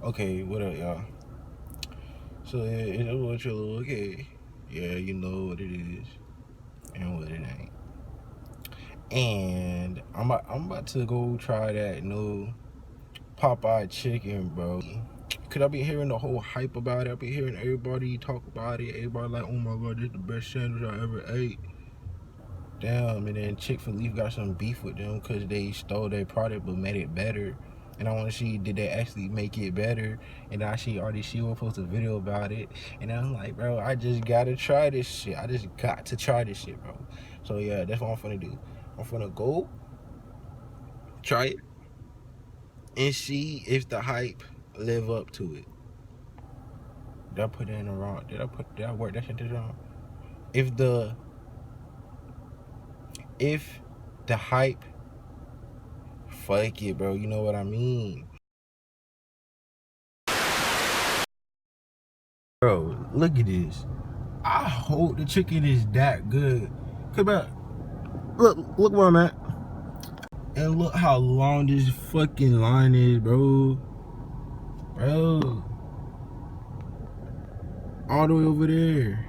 Okay, what up, y'all? So it's what you little okay. Yeah, you know what it is and what it ain't. And I'm about to go try that new Popeye chicken, bro. Cause I be hearing the whole hype about it. I be hearing everybody talk about it. Everybody like, oh my god, this is the best sandwich I ever ate. Damn, and then Chick-fil-A got some beef with them because they stole their product but made it better. And I want to see, did they actually make it better? And I see already she will post a video about it. And I'm like, bro, I just gotta try this shit. I just got to try this shit, bro. So yeah, that's what I'm finna do. I'm finna go try it and see if the hype live up to it. Did I put it in the wrong? Did I work that shit wrong? If the if the hype, fuck it, bro. You know what I mean? Bro, look at this. I hope the chicken is that good. Come back. Look where I'm at. And look how long this fucking line is, bro. Bro. All the way over there.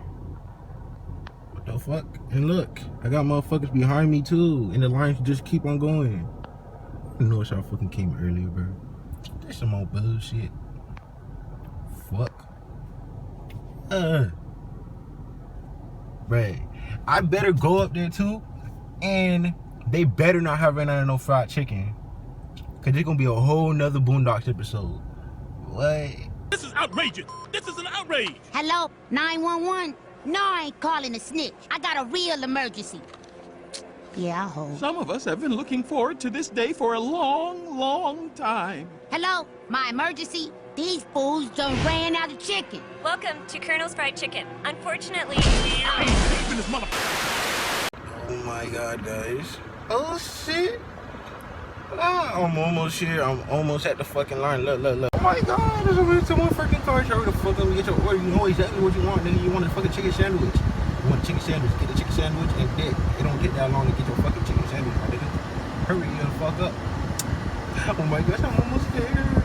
What the fuck? And look, I got motherfuckers behind me too. And the lines just keep on going. I know y'all fucking came earlier, bro. That's some more bullshit. Fuck. Bruh. I better go up there too. And they better not have ran out of no fried chicken. Cause it's gonna be a whole nother Boondocks episode. What? This is outrageous. This is an outrage. Hello, 911? No, I ain't calling a snitch. I got a real emergency. Yeah, I hope. Some of us have been looking forward to this day for a long, long time. Hello, my emergency? These fools done ran out of chicken. Welcome to Colonel's Fried Chicken. Unfortunately, Oh my god, guys. Oh shit. I'm almost here. I'm almost at the fucking line. Look. Oh my god, there's already someone freaking car. Hurry the fuck up and get your order. You know exactly what you want, nigga. You want a fucking chicken sandwich. You want a chicken sandwich. Get the chicken sandwich and dick. It don't take that long to get your fucking chicken sandwich, my nigga. Hurry the fuck up. Oh my gosh, I'm almost there.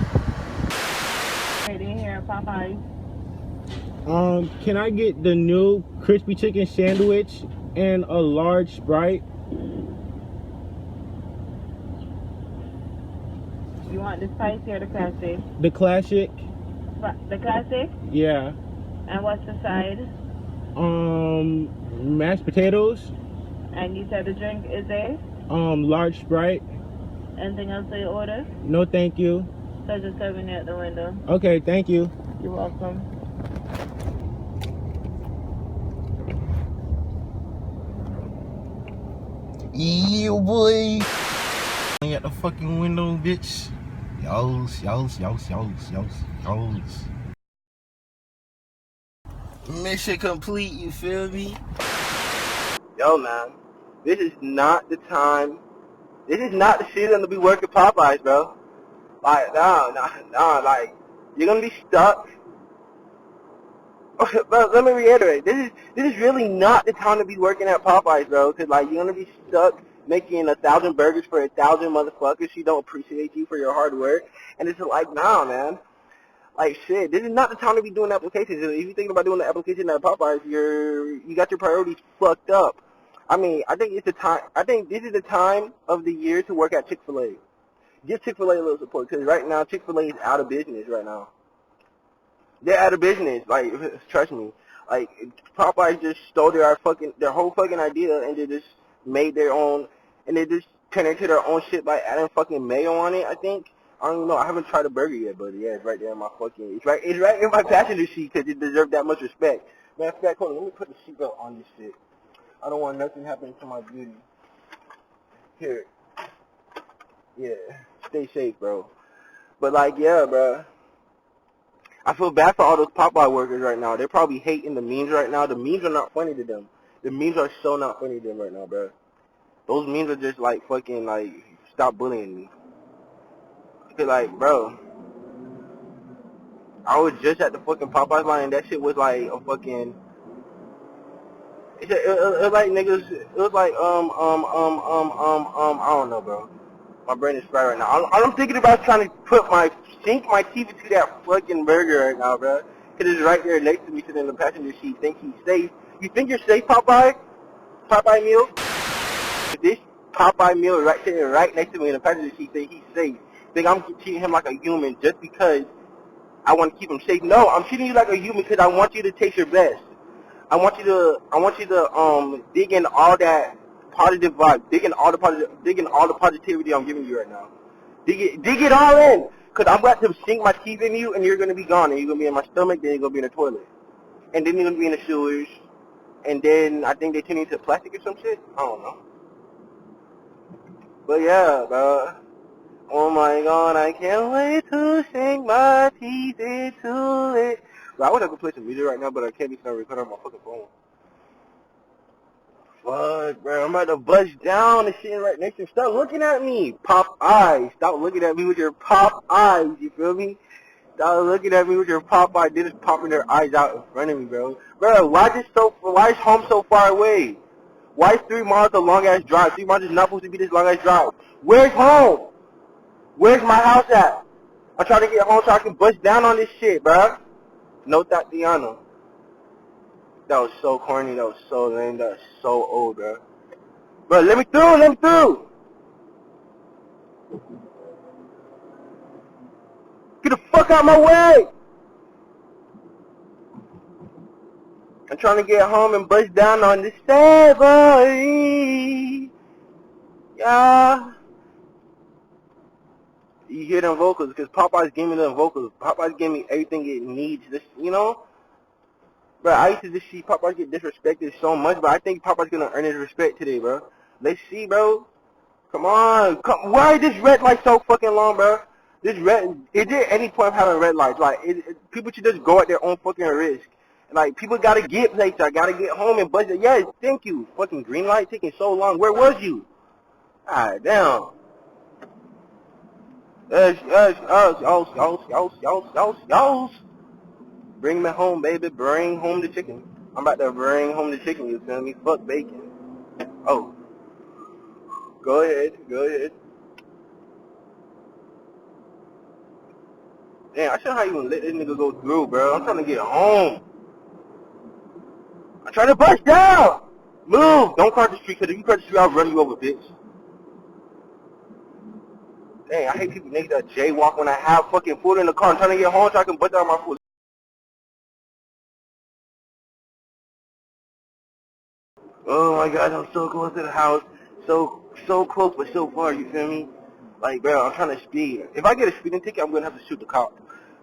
Right in here, Popeye. Can I get the new crispy chicken sandwich and a large Sprite? You want the spicy or the classic? The classic? The classic? Yeah. And what's the side? Mashed potatoes. And you said the drink is a? Large Sprite. Anything else that you order? No, thank you. So just serving you at the window. Okay, thank you. You're welcome. Yeah, boy. At the fucking window, bitch. Yos. Mission complete, you feel me? Yo, man. This is not the time. This is not the season to be working Popeyes, bro. Like, nah, like, you're gonna be stuck. But let me reiterate, this is really not the time to be working at Popeyes, bro. Cause like you're gonna be stuck making 1,000 burgers for 1,000 motherfuckers who don't appreciate you for your hard work. And it's like, nah, man. Like shit, this is not the time to be doing applications. If you're thinking about doing the application at Popeyes, you got your priorities fucked up. I mean, I think this is the time of the year to work at Chick-fil-A. Give Chick-fil-A a little support, because right now Chick-fil-A is out of business right now. They're out of business. Like, trust me. Like, Popeye just stole their whole fucking idea, and they just made their own, and they just turned into their own shit by adding fucking mayo on it. I think. I don't know. I haven't tried a burger yet, but yeah, it's right there in my fucking. It's right in my passenger seat because it deserves that much respect. Man, hold on. Let me put the seatbelt on this shit. I don't want nothing happening to my beauty. Here. Yeah. Stay safe, bro. But like, yeah, bro. I feel bad for all those Popeye workers right now. They're probably hating the memes right now. The memes are not funny to them. The memes are so not funny to them right now, bro. Those memes are just like fucking like, stop bullying me. Cause like, bro, I was just at the fucking Popeyes line and that shit was like a fucking. It was like niggas. It was like I don't know, bro. My brain is fried right now. All I'm thinking about is trying to sink my teeth into that fucking burger right now, bro. Cause it's right there next to me, sitting in the passenger seat. Think he's safe? You think you're safe, Popeye? Popeye meal? This Popeye meal right there, right next to me in the passenger seat, think he's safe? Think I'm treating him like a human just because I want to keep him safe? No, I'm treating you like a human because I want you to taste your best. I want you to dig in all that positive vibe, dig in all the positivity I'm giving you right now. Dig it all in, cause I'm about to sink my teeth in you, and you're gonna be gone, and you're gonna be in my stomach, then you're gonna be in the toilet, and then you're gonna be in the sewers, and then I think they turn into plastic or some shit. I don't know, but yeah, bro. Oh my god, I can't wait to sink my teeth into it. Bro, I would have to play some music right now, but I can't be starting recording on my fucking phone. Fuck, bro, I'm about to bust down and shit right next to you. Stop looking at me, pop eyes. Stop looking at me with your pop eyes, you feel me? Stop looking at me with your pop eyes. They're just popping their eyes out in front of me, bro. Bro, why is home so far away? Why is 3 miles a long ass drive? 3 miles is not supposed to be this long ass drive. Where's home? Where's my house at? I'm trying to get home so I can bust down on this shit, bro. No Tatiana. That was so corny. That was so lame. That was so old, bro. Bro, let me through. Let me through. Get the fuck out of my way. I'm trying to get home and bust down on this sad boy. Yeah. You hear them vocals, because Popeye's gave me them vocals. Popeye's gave me everything it needs. This, you know? Bro, I used to just see Popeye get disrespected so much, but I think Popeye's gonna earn his respect today, bro. Let's see, bro. Come on. Why is this red light so fucking long, bro? Is there any point of having red lights? Like, people should just go at their own fucking risk. Like, people gotta get places. I gotta get home and budget. Yes, thank you. Fucking green light taking so long. Where was you? Ah, damn. Yes. Bring me home, baby. Bring home the chicken. I'm about to bring home the chicken, you feel me? Fuck bacon. Oh, go ahead. Go ahead. Damn, I shouldn't have even let this nigga go through, bro. I'm trying to get home. I'm trying to bust down. Move. Don't cross the street, because if you cross the street, I'll run you over, bitch. Dang, I hate people niggas that jaywalk when I have fucking food in the car. I'm trying to get home so I can bust down my food. Oh my god, I'm so close to the house. So close, but so far, you feel me? Like, bro, I'm trying to speed. If I get a speeding ticket, I'm going to have to shoot the cop.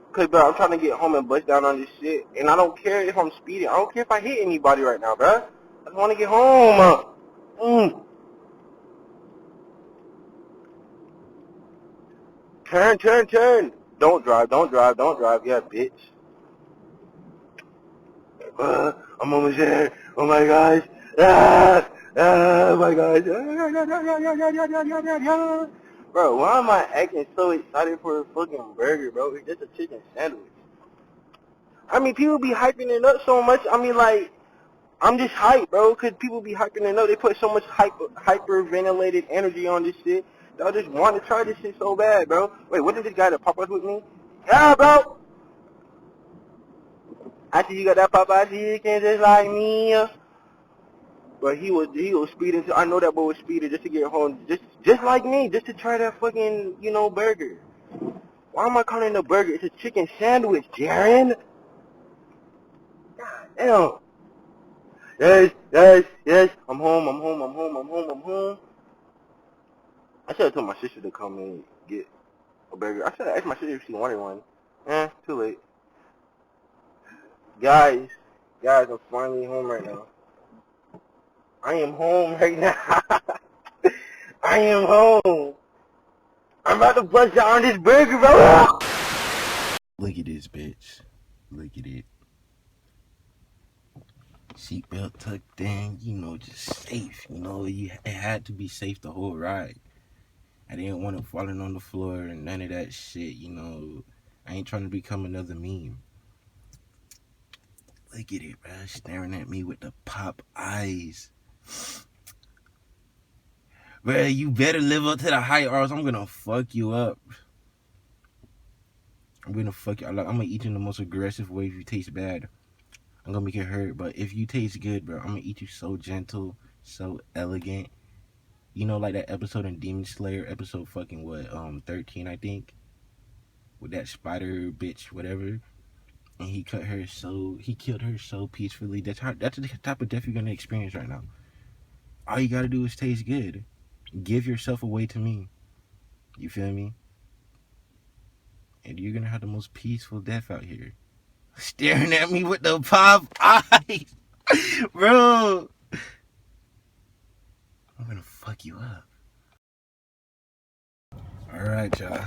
Because, bro, I'm trying to get home and bust down on this shit. And I don't care if I'm speeding. I don't care if I hit anybody right now, bro. I just want to get home. Turn. Don't drive. Yeah, bitch. I'm almost there. Oh my gosh. Oh my gosh. Bro, why am I acting so excited for a fucking burger, bro? It's just a chicken sandwich. I mean, people be hyping it up so much. I mean, like, I'm just hyped, bro, because people be hyping it up. They put so much hyper-ventilated energy on this shit that I just want to try this shit so bad, bro. Wait, wasn't this guy that Popeyes with me? Yeah, bro. I see you got that Popeye chicken just like me. But he was speeding. I know that boy was speeding just to get home, just like me, just to try that fucking, burger. Why am I calling it a burger? It's a chicken sandwich, Jaren. Damn. Yes. I'm home. I should have told my sister to come and get a burger. I should have asked my sister if she wanted one. Too late. Guys, I'm finally home right now. I am home right now. I am home. I'm about to bust down this burger, bro. Look at this, bitch. Look at it. Seatbelt tucked in, just safe. It had to be safe the whole ride. I didn't want it falling on the floor and none of that shit, I ain't trying to become another meme. Look at it, bruh. Staring at me with the pop eyes. Bruh, you better live up to the hype or else I'm gonna fuck you up. I'm gonna fuck you. I'm gonna eat you in the most aggressive way if you taste bad. I'm gonna make it hurt. But if you taste good, bro, I'm gonna eat you so gentle, so elegant. You know, like that episode in Demon Slayer, episode fucking what, 13, I think, with that spider bitch, whatever. And he killed her so peacefully. That's the type of death you're gonna experience right now. All you gotta do is taste good. Give yourself away to me. You feel me? And you're gonna have the most peaceful death out here. Staring at me with the pop eyes. Bro. I'm gonna fuck you up. Alright, y'all.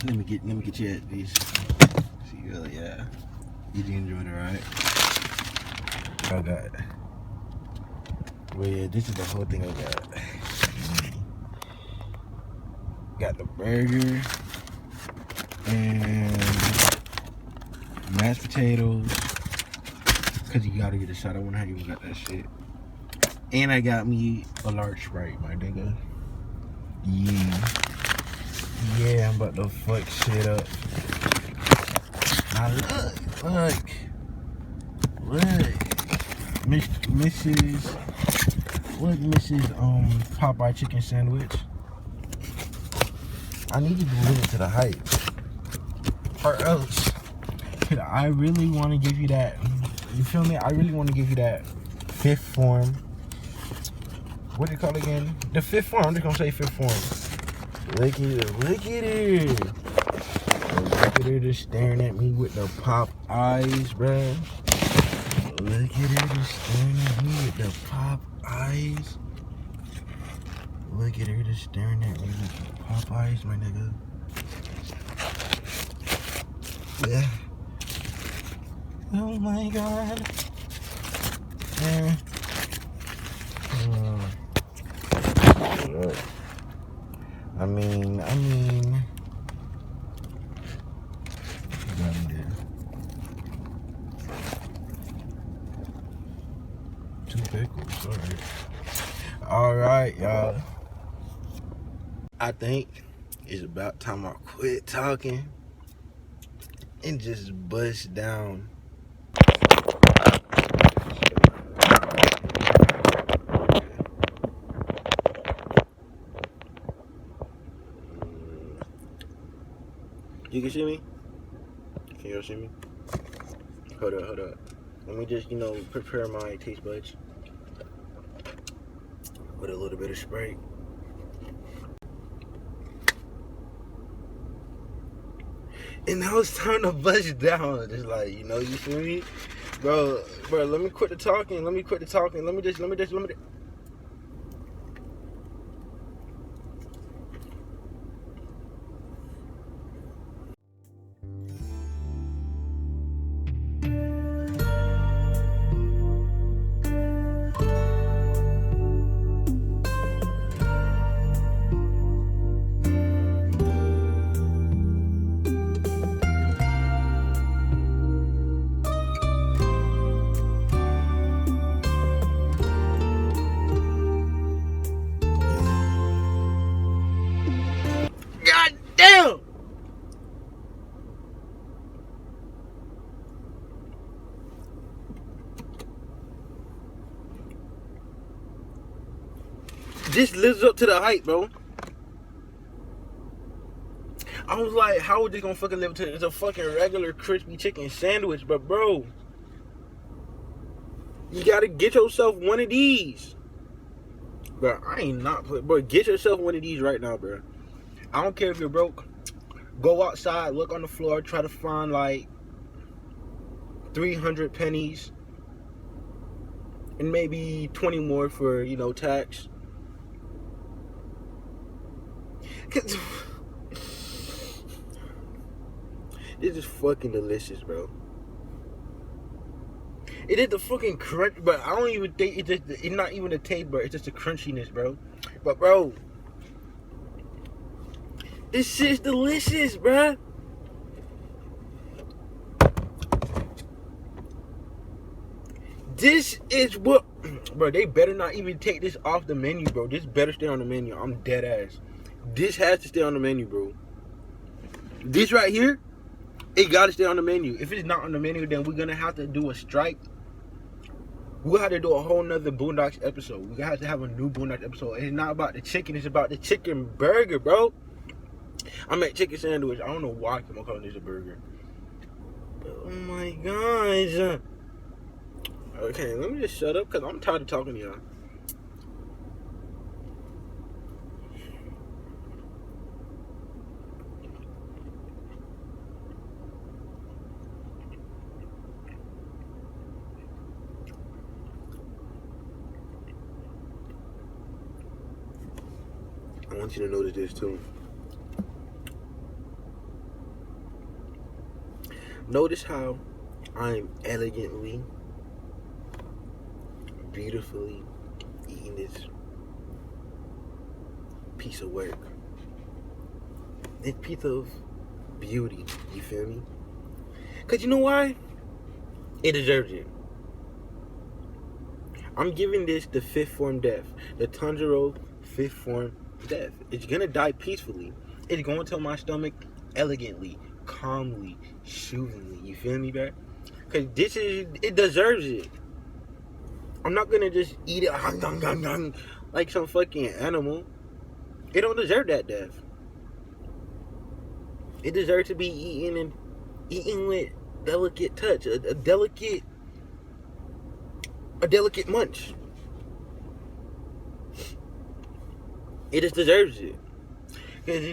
Let me get you at these. See you, yeah. You enjoyed it, right? I got. Well, yeah, this is the whole thing I got. Got the burger and mashed potatoes. Cause you gotta get a shot. I wonder how you got that shit. And I got me a large Sprite, my nigga. Yeah, I'm about to fuck shit up. Now look. Mrs. Popeye chicken sandwich. I need you to live it to the hype. Or else, I really want to give you that, you feel me? I really want to give you that fifth form. What do you call it again? The fifth form. I'm just going to say fifth form. Look at her. Look at her just staring at me with the pop eyes, bruh. Look at her just staring at me with the pop eyes. Look at her just staring at me with the pop eyes, my nigga. Yeah. Oh my god. Yeah. I mean. Two pickles, alright, y'all. I think it's about time I quit talking and just bust down. You can see me? Can y'all see me? Hold up. Let me just, prepare my taste buds with a little bit of Sprite. And now it's time to bust down. Just like, you feel me? Bro, let me quit the talking. Let me just. God damn! This lives up to the hype, bro. I was like, how are they gonna fucking live up to it? It's a fucking regular crispy chicken sandwich, but bro, you gotta get yourself one of these. Bro, I ain't not playing. Bro, get yourself one of these right now, bro. I don't care if you're broke. Go outside, look on the floor, try to find like 300 pennies and maybe 20 more for, tax. This is fucking delicious, bro. It is the fucking crunch, but I don't even think it's not even the taste, bro. It's just the crunchiness, bro. But bro, this shit's delicious, bro. This is what Bro, they better not even take this off the menu, bro. This better stay on the menu. I'm dead ass. This has to stay on the menu, bro. This right here, it gotta stay on the menu. If it's not on the menu, then we're gonna have to do a strike. We'll have to do a whole nother Boondocks episode. We're gonna have to have a new Boondocks episode. And it's not about the chicken, it's about the chicken burger, bro. I meant chicken sandwich. I don't know why I'm calling this a burger. But, oh my gosh. Okay, let me just shut up because I'm tired of talking to y'all. I want you to notice this too. Notice how I'm elegantly, beautifully eating this piece of work. This piece of beauty, you feel me? Cause you know why? It deserves it. I'm giving this the 5th form death. The Tanjiro 5th form death. It's gonna die peacefully. It's going to my stomach elegantly, calmly, soothingly. You feel me, bro? Cause it deserves it. I'm not gonna just eat it like some fucking animal. It don't deserve that death. It deserves to be eaten with delicate touch, a delicate munch. It just deserves it. Cause